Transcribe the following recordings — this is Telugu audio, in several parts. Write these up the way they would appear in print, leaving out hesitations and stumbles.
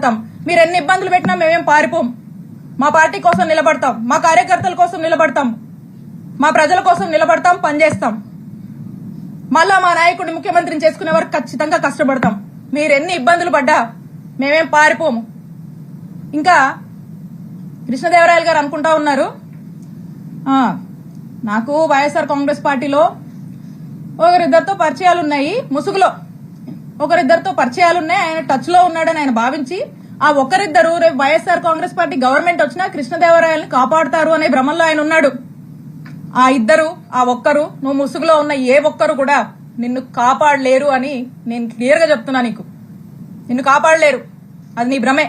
నిలబడతాం. మీరు ఎన్ని ఇబ్బందులు పెట్టినా మేమేం పారిపోం. మా పార్టీ కోసం నిలబడతాం, మా కార్యకర్తల కోసం నిలబడతాం, మా ప్రజల కోసం నిలబడతాం, పనిచేస్తాం. మళ్ళా మా నాయకుడిని ముఖ్యమంత్రిని చేసుకునే వరకు ఖచ్చితంగా కష్టపడతాం. మీరు ఎన్ని ఇబ్బందులు పడ్డా మేమేం పారిపోము. ఇంకా కృష్ణదేవరాయలు గారు అనుకుంటా ఉన్నారు, నాకు వైఎస్ఆర్ కాంగ్రెస్ పార్టీలో ఒకరిద్దరితో పరిచయాలు ఉన్నాయి, ముసుగులో ఒకరిద్దరితో పరిచయాలు ఉన్నాయి, ఆయన టచ్ లో ఉన్నాడని ఆయన భావించి ఆ ఒకరిద్దరు రేపు వైఎస్ఆర్ కాంగ్రెస్ పార్టీ గవర్నమెంట్ వచ్చినా కృష్ణదేవరాయల్ని కాపాడుతారు అనే భ్రమంలో ఆయన ఉన్నాడు. ఆ ఇద్దరు, ఆ ఒక్కరు, నువ్వు ముసుగులో ఉన్న ఏ ఒక్కరు కూడా నిన్ను కాపాడలేరు అని నేను క్లియర్ గా చెప్తున్నా. నీకు నిన్ను కాపాడలేరు, అది నీ భ్రమే.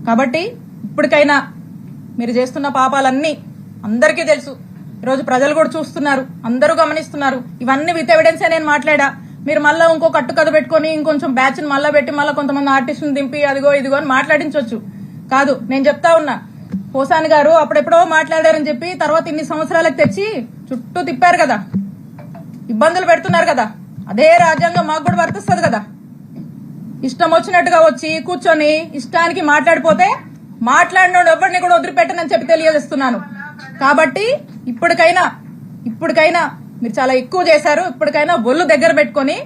కాబట్టి ఇప్పటికైనా మీరు చేస్తున్న పాపాలన్నీ అందరికీ తెలుసు. ఈరోజు ప్రజలు కూడా చూస్తున్నారు, అందరూ గమనిస్తున్నారు. ఇవన్నీ విత్ ఎవిడెన్సే నేను మాట్లాడా. మీరు మళ్ళా ఇంకో కట్టు కథ పెట్టుకుని ఇంకొంచెం బ్యాచ్ ని మళ్ళా పెట్టి మళ్ళీ కొంతమంది ఆర్టిస్టులను దింపి అదిగో ఇదిగో అని మాట్లాడించవచ్చు. కాదు, నేను చెప్తా ఉన్నా, పోసాని గారు అప్పుడెప్పుడో మాట్లాడారని చెప్పి తర్వాత ఇన్ని సంవత్సరాలకు తెచ్చి చుట్టూ తిప్పారు కదా, ఇబ్బందులు పెడుతున్నారు కదా. అదే రాజ్యాంగం మాకు కూడా వర్తిస్తుంది కదా. ఇష్టం వచ్చినట్టుగా వచ్చి కూర్చొని ఇష్టానికి మాట్లాడిపోతే మాట్లాడినోడు ఎవరిని కూడా వదిలిపెట్టనని చెప్పి తెలియజేస్తున్నాను. కాబట్టి ఇప్పటికైనా మీరు చాలా ఎక్కువ చేశారు. ఇప్పటికైనా ఒళ్ళు దగ్గర పెట్టుకుని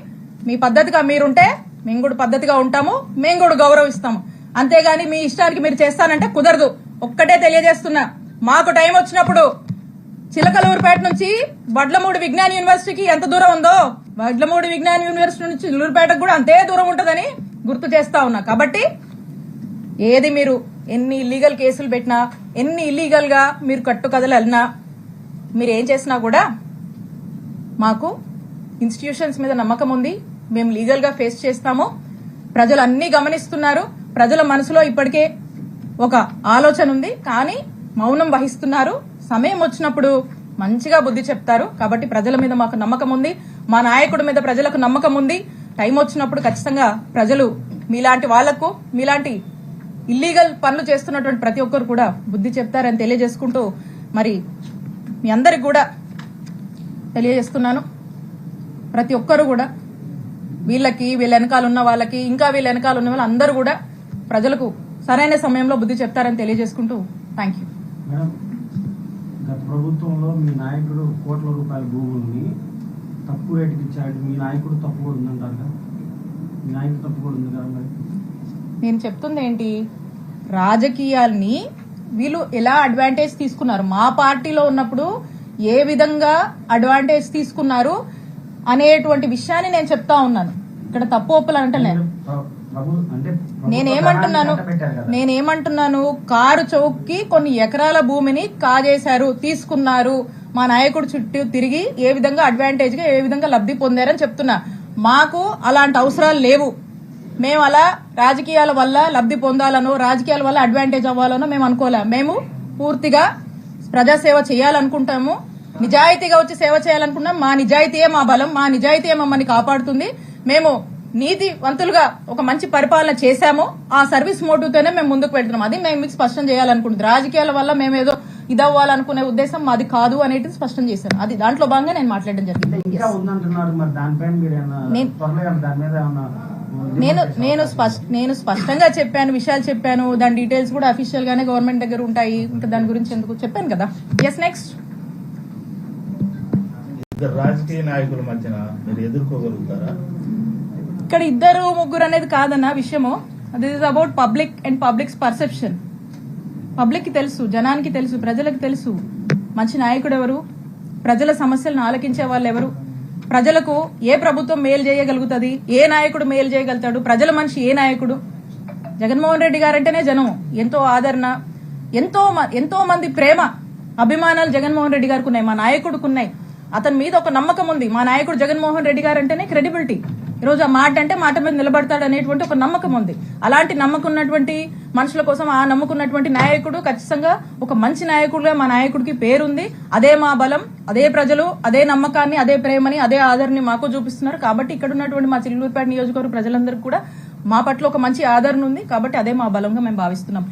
మీ పద్ధతిగా మీరుంటే మేము కూడా పద్ధతిగా ఉంటాము, మేము కూడా గౌరవిస్తాము. అంతేగాని మీ ఇష్టానికి మీరు చేస్తానంటే కుదరదు. ఒక్కటే తెలియజేస్తున్నా, మాకు టైం వచ్చినప్పుడు చిలకలూరుపేట నుంచి వడ్లమూడి విజ్ఞాన యూనివర్సిటీకి ఎంత దూరం ఉందో వడ్లమూడి విజ్ఞాన యూనివర్సిటీ నుంచి చిలూరుపేటకు కూడా అంతే దూరం ఉంటుందని గుర్తు చేస్తా ఉన్నా. కాబట్టి ఏది మీరు ఎన్ని ఇల్లీగల్ కేసులు పెట్టినా, ఎన్ని ఇల్లీగల్ గా మీరు కట్టుకథలు వెళ్ళినా, మీరు ఏం చేసినా కూడా మాకు ఇన్స్టిట్యూషన్స్ మీద నమ్మకం ఉంది. మేము లీగల్ గా ఫేస్ చేస్తాము. ప్రజలు అన్ని గమనిస్తున్నారు. ప్రజల మనసులో ఇప్పటికే ఒక ఆలోచన ఉంది, కానీ మౌనం వహిస్తున్నారు. సమయం వచ్చినప్పుడు మంచిగా బుద్ధి చెప్తారు. కాబట్టి ప్రజల మీద మాకు నమ్మకం ఉంది, మా నాయకుడి మీద ప్రజలకు నమ్మకం ఉంది. టైం వచ్చినప్పుడు ఖచ్చితంగా ప్రజలు మీలాంటి వాళ్లకు, మీలాంటి ఇల్లీగల్ పనులు చేస్తున్నటువంటి ప్రతి ఒక్కరు కూడా బుద్ధి చెప్తారని తెలియజేసుకుంటూ, మరి మీ అందరికి కూడా తెలియజేస్తున్నాను, ప్రతి ఒక్కరు కూడా వీళ్ళ వెనకాల ఉన్న వాళ్ళకి, ఇంకా వీళ్ళ వెనకాల ఉన్న వాళ్ళు అందరూ కూడా ప్రజలకు సరైన సమయంలో బుద్ధి చెప్తారని తెలియజేసుకుంటూ థ్యాంక్ యూ. గత ప్రభుత్వంలో మీ నాయకుడు కోట్ల రూపాయల భూముల్ని తక్కువ రేటుకి ఇచ్చాడు. మీ నాయకుడు తప్పు కూడా ఉందంటారు కదా, మీ నాయకుడు తప్పు కూడా ఉంది కదా. మరి నేను చెప్తుంది ఏంటి, రాజకీయాల్ని వీళ్ళు ఎలా అడ్వాంటేజ్ తీసుకున్నారు, మా పార్టీలో ఉన్నప్పుడు ఏ విధంగా అడ్వాంటేజ్ తీసుకున్నారు అనేటువంటి విషయాన్ని నేను చెప్తా ఉన్నాను. ఇక్కడ తప్పు ఒప్పులు అంటే నేనేమంటున్నాను, కారు చౌక్కి కొన్ని ఎకరాల భూమిని కాజేశారు, తీసుకున్నారు, మా నాయకుడు చుట్టూ తిరిగి ఏ విధంగా అడ్వాంటేజ్ గా ఏ విధంగా లబ్ధి పొందారని చెప్తున్నా. మాకు అలాంటి అవసరాలు లేవు. మేము అలా రాజకీయాల వల్ల లబ్ధి పొందాలనో, రాజకీయాల వల్ల అడ్వాంటేజ్ అవ్వాలనో మేము అనుకోలే. మేము పూర్తిగా ప్రజాసేవ చేయాలనుకుంటాము, నిజాయితీగా వచ్చి సేవ చేయాలనుకున్నాం. మా నిజాయితీయే మా బలం, మా నిజాయితీయే మమ్మల్ని కాపాడుతుంది. మేము నీతివంతులుగా ఒక మంచి పరిపాలన చేశాము. ఆ సర్వీస్ మోటివ్తోనే మేము ముందుకు వెళ్తున్నాం. అది మేము మీకు స్పష్టం చేయాలనుకుంటుంది. రాజకీయాల వల్ల మేము ఏదో ఇదవ్వాలనుకునే ఉద్దేశం మాది కాదు అనేది స్పష్టం చేశాను. అది దాంట్లో భాగంగా నేను మాట్లాడడం జరిగింది. నేను స్పష్టంగా చెప్పాను, విషయాలు చెప్పాను. దాని డీటెయిల్స్ కూడా అఫీషియల్ గానే గవర్నమెంట్ దగ్గర ఉంటాయి. ఇంకా దాని గురించి ఎందుకు చెప్పాను కదా. Yes, next. రాజకీయ నాయకుల మధ్యన మీరు ఎదుర్కోగలుగుతారా? ఇక్కడ ఇద్దరు ముగ్గురు అనేది కాదన్న విషయము. This is about public and public's perception. Public కి తెలుసు, జనానికి తెలుసు, ప్రజలకు తెలుసు మంచి నాయకుడు ఎవరు, ప్రజల సమస్యలను ఆలకించే వాళ్ళు ఎవరు, ప్రజలకు ఏ ప్రభుత్వం మేలు చేయగలుగుతుంది, ఏ నాయకుడు మేలు చేయగలుగుతాడు, ప్రజల మనిషి ఏ నాయకుడు. జగన్మోహన్ రెడ్డి గారంటేనే జనం ఎంతో ఆదరణ, ఎంతో మంది ప్రేమ, అభిమానాలు జగన్మోహన్ రెడ్డి గారికి ఉన్నాయి, మా నాయకుడికి ఉన్నాయి. అతని మీద ఒక నమ్మకం ఉంది. మా నాయకుడు జగన్మోహన్ రెడ్డి గారు అంటేనే క్రెడిబిలిటీ. ఈరోజు ఆ మాట అంటే మాట మీద నిలబడతాడు అనేటువంటి ఒక నమ్మకం ఉంది. అలాంటి నమ్మకం ఉన్నటువంటి మనుషుల కోసం ఆ నమ్ముకున్నటువంటి నాయకుడు ఖచ్చితంగా ఒక మంచి నాయకుడుగా మా నాయకుడికి పేరుంది. అదే మా బలం, అదే ప్రజలు అదే నమ్మకాన్ని, అదే ప్రేమని, అదే ఆదరణని మాకు చూపిస్తున్నారు. కాబట్టి ఇక్కడ ఉన్నటువంటి మా చిల్లూరుపేట నియోజకవర్గ ప్రజలందరికీ కూడా మా పట్ల ఒక మంచి ఆదరణ ఉంది. కాబట్టి అదే మా బలంగా మేము భావిస్తున్నాం.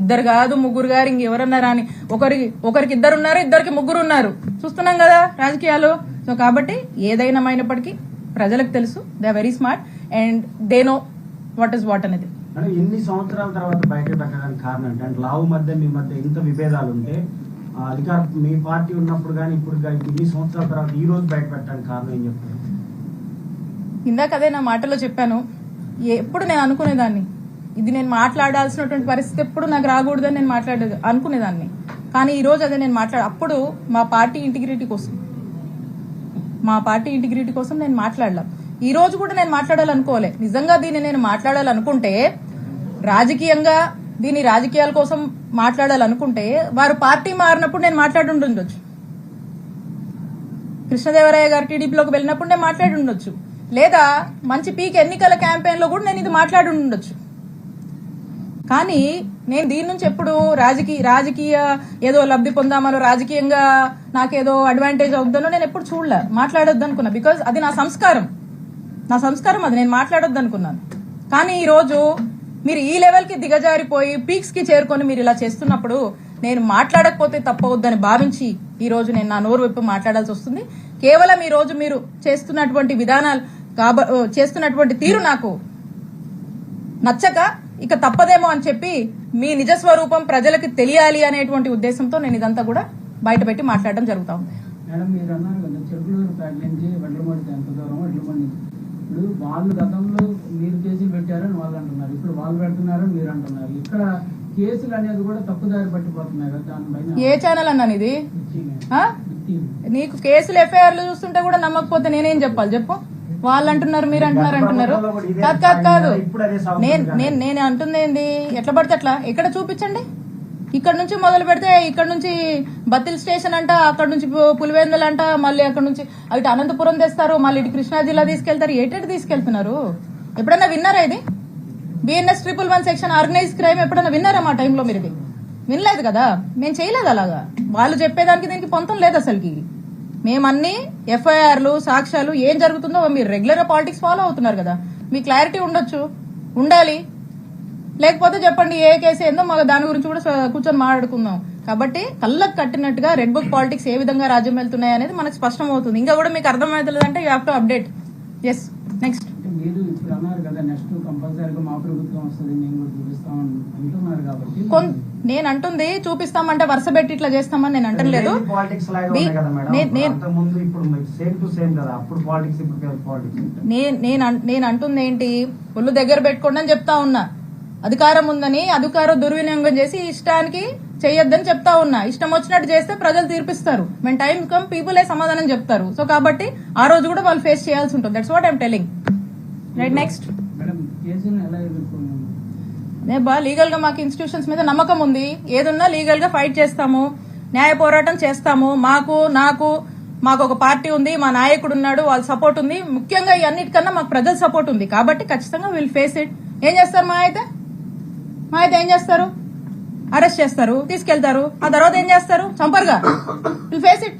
ఇద్దరు కాదు, ముగ్గురు గారు, ఇంకెవరన్నా రాని, ఒకరికి ఇద్దరు ఉన్నారు, ఇద్దరికి ముగ్గురు ఉన్నారు, చూస్తున్నాం కదా రాజకీయాలు. సో కాబట్టి ఏదైనా అయినప్పటికీ ప్రజలకు తెలుసు, they are very smart and they know what is what అనేది. అంటే ఎన్ని సంవత్సరాల తర్వాత బయట పెట్టడానికి కారణం ఏంటి? అంటే లావు మధ్య మీ మధ్య ఇంత విభేదాలు ఉంటే అధికార మీ పార్టీ ఉన్నప్పుడు కానీ ఇప్పుడు కానీ ఇన్ని సంవత్సరాల తర్వాత ఈ రోజు బయట పెట్టడానికి కారణం ఏం చెప్తారు? ఇందాక అదే నా మాటలో చెప్పాను, ఎప్పుడు నేను అనుకునేదాన్ని ఇది నేను మాట్లాడాల్సినటువంటి పరిస్థితి ఎప్పుడు నాకు రాకూడదని నేను అనుకునేదాన్ని. కానీ ఈ రోజు అదే నేను అప్పుడు మా పార్టీ ఇంటిగ్రిటీ కోసం నేను మాట్లాడలా. ఈ రోజు కూడా నేను మాట్లాడాలనుకోలే. నిజంగా దీన్ని నేను మాట్లాడాలనుకుంటే రాజకీయంగా దీని రాజకీయాల కోసం మాట్లాడాలనుకుంటే వారు పార్టీ మారినప్పుడు నేను మాట్లాడి ఉండొచ్చు, కృష్ణదేవరాయ గారు టీడీపీలోకి వెళ్ళినప్పుడు నేను మాట్లాడి ఉండొచ్చు, లేదా మంచి పీక్ ఎన్నికల క్యాంపెయిన్ లో కూడా నేను ఇది మాట్లాడి ఉండొచ్చు. కానీ నేను దీని నుంచి ఎప్పుడు రాజకీయ ఏదో లబ్ధి పొందామనో రాజకీయంగా నాకేదో అడ్వాంటేజ్ అవుతుందనో నేను ఎప్పుడు చూడలే, మాట్లాడొద్దు అనుకున్నా. బికాజ్ అది నా సంస్కారం అది, నేను మాట్లాడొద్దు అనుకున్నాను. కానీ ఈ రోజు మీరు ఈ లెవెల్ కి దిగజారిపోయి పీక్స్ కి చేరుకొని మీరు ఇలా చేస్తున్నప్పుడు నేను మాట్లాడకపోతే తప్పవద్దని భావించి ఈ రోజు నేను నా నోరు విప్పి మాట్లాడాల్సి వస్తుంది. కేవలం ఈ రోజు మీరు చేస్తున్నటువంటి విధానాలు చేస్తున్నటువంటి తీరు నాకు నచ్చక ఇక తప్పదేమో అని చెప్పి మీ నిజ స్వరూపం ప్రజలకు తెలియాలి అనేటువంటి ఉద్దేశంతో నేను ఇదంతా కూడా బయటపెట్టి మాట్లాడడం జరుగుతా ఉంది. మేడం, మీరు అన్నారు కదా చెరుకులూరు పేట నుంచి వడ్లమూడి ఎంత దూరం, వడ్లమూడి ఇప్పుడు వాళ్ళు గతంలో మీరు కేసులు పెట్టారని వాళ్ళు అంటున్నారు, ఇప్పుడు వాళ్ళు పెడుతున్నారని మీరు అంటున్నారు. ఇక్కడ కేసులు అనేది కూడా తప్పుదారి పట్టిపోతున్నాయి కదా, దానిపైన ఏ ఛానల్ అన్నాను ఇది? నీకు కేసులు ఎఫ్ఐఆర్లు చూస్తుంటే కూడా నమ్మకపోతే నేనేం చెప్పాలి చెప్పు? వాళ్ళు అంటున్నారు మీరు అంటున్నారు. కాదు నేను అంటుంది ఏంది? ఎట్లా పడితే అట్లా ఎక్కడ చూపించండి. ఇక్కడ నుంచి మొదలు పెడితే ఇక్కడ నుంచి బత్తిల్ స్టేషన్ అంట, అక్కడ నుంచి పులివెందులు అంట, మళ్ళీ అక్కడ నుంచి ఇటు అనంతపురం తెస్తారు, మళ్ళీ ఇటు కృష్ణా జిల్లా తీసుకెళ్తారు. ఏటెటు తీసుకెళ్తున్నారు? ఎప్పుడన్నా విన్నారా ఇది? BNS 111 సెక్షన్ ఆర్గనైజ్ క్రైమ్ ఎప్పుడన్నా విన్నారా మా టైంలో? మీరు ఇది వినలేదు కదా, మేము చేయలేదు అలాగా. వాళ్ళు చెప్పేదానికి దీనికి పొంతం లేదు అసలుకి. మేమన్నీ ఎఫ్ఐఆర్లు సాక్ష్యాలు ఏం జరుగుతుందో మీరు రెగ్యులర్ గా పాలిటిక్స్ ఫాలో అవుతున్నారు కదా, మీ క్లారిటీ ఉండాలి. లేకపోతే చెప్పండి ఏ కేసు ఏందో మాకు దాని గురించి కూడా కూర్చొని మాట్లాడుకుందాం. కాబట్టి కళ్ళకు కట్టినట్టుగా రెడ్ బుక్ పాలిటిక్స్ ఏ విధంగా రాజ్యం వెళ్తున్నాయి అనేది మనకు స్పష్టం అవుతుంది. ఇంకా కూడా మీకు అర్థమవుతుందంటే you have to update. Yes, next. మీరు ఇప్పుడు అన్నారు కదా నెక్స్ట్ కంపల్సరీగా మా ప్రభుత్వం వస్తుంది, మేము కూడా చూపిస్తామని అంటున్నారు కాబట్టి నేను అంటుంది చూపిస్తామంటే వరుస పెట్టి ఇట్లా చేస్తామని నేను అంటలేదు. నేను అంటుంది ఏంటి, ఒళ్ళు దగ్గర పెట్టుకోండి అని చెప్తా ఉన్నా. అధికారం ఉందని అధికారం దుర్వినియోగం చేసి ఇష్టానికి చేయొద్దని చెప్తా ఉన్నా. ఇష్టం వచ్చినట్టు చేస్తే ప్రజలు తీర్పిస్తారు. మేము టైం కమ్ పీపులే సమాధానం చెప్తారు. సో కాబట్టి ఆ రోజు కూడా వాళ్ళు ఫేస్ చేయాల్సి ఉంటుంది. That's what I'm telling. Right, next. Legal గా మాకు ఇన్స్టిట్యూషన్స్ మీద నమ్మకం ఉంది. ఏదున్నా లీగల్ గా ఫైట్ చేస్తాము, న్యాయ పోరాటం చేస్తాము. మాకు ఒక పార్టీ ఉంది, మా నాయకుడు ఉన్నాడు, వాళ్ళ సపోర్ట్ ఉంది. ముఖ్యంగా ఈ అన్నిటికన్నా మాకు ప్రజల సపోర్ట్ ఉంది. కాబట్టి ఖచ్చితంగా విల్ ఫేస్ ఇట్. ఏం చేస్తారు మా అయితే ఏం చేస్తారు? అరెస్ట్ చేస్తారు, తీసుకెళ్తారు. ఆ తర్వాత ఏం చేస్తారు? చంపరుగా. Will face it.